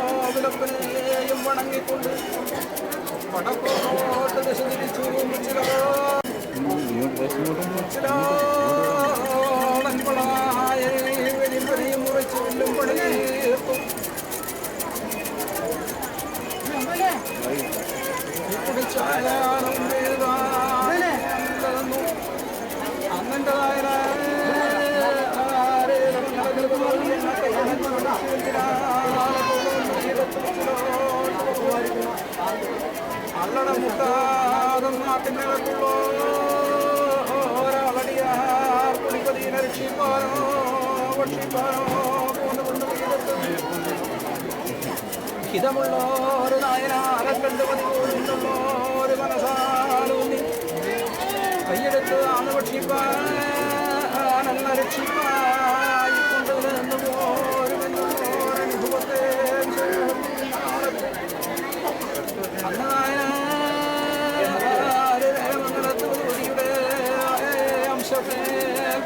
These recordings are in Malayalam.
തിരുന്തുപ്പാവിലപ്പനെയും വണങ്ങിക്കൊണ്ട് വടക്കോട്ട് ദശ തിരിച്ചു മുച്ചിലോളൻപളായ വെളിമ്പനെയും മുറിച്ചു വില്ലും പണിയേർക്കും കുടിച്ചാലും അങ്ങൻ്റെതായ അല്ലട മുട്ടാതും നാട്ടിനകത്തുള്ളോ ഒരാളടിയാർ കുടിപ്പതിനെ രക്ഷിപ്പാനോ ഭക്ഷിപ്പാനോ കൊണ്ടുകൊണ്ട് ഹിതമുള്ള ഒരു നായനാരെ കണ്ടു പതിവുള്ള ഒരു മനസാലൂന്നി കയ്യെടുത്ത് ആന്ന് ഭക്ഷിപ്പാനല്ല രക്ഷിപ്പായി കൊണ്ടുവരുന്നു പോരുമെന്നോരനുഭവത്തെ അന്നനായനമംഗലത്തൂരിയുടെ അംശത്തെ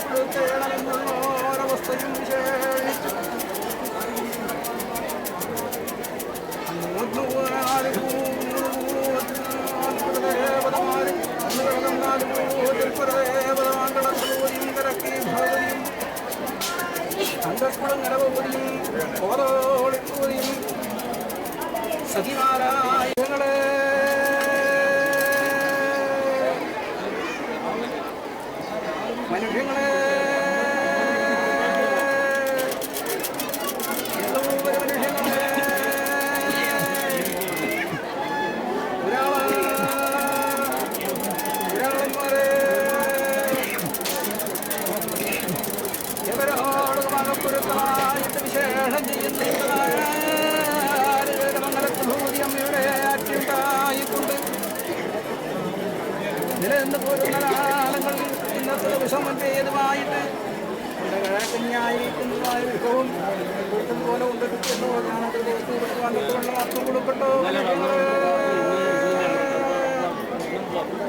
കൊടുക്കേണമെന്നോരവസ്ഥയും വിശേഷിച്ചു സഖിമാരായ മനുഷ്യങ്ങളെ വിശേഷം ചെയ്യുന്നമംഗലത്തൂരി അമ്മയുടെ ആറ്റുണ്ടായിക്കൊണ്ട് നിലനിന്ന് പോരുന്ന കാലങ്ങളിൽ ഇന്നത്തെ ദിവസം മറ്റേതുമായിട്ട് കിഴക്കഞ്ഞായിരിക്കുന്നതായ വിഭവം കൂട്ടം പോലെ കൊണ്ടെടുക്കുന്നു ഞാനത് കൊടുത്തുകൊണ്ട് അർത്ഥം കൊടുക്കട്ടോ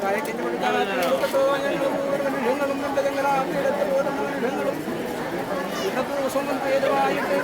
കായക്കിന് കൊടുക്കട്ടോ മനുഷ്യങ്ങളും കൊണ്ട് ഞങ്ങളാക്കിയെടുത്ത് പോരുന്ന മനുഷ്യങ്ങളും ഇന്നത്തെ ദിവസം മറ്റേതുമായിട്ട്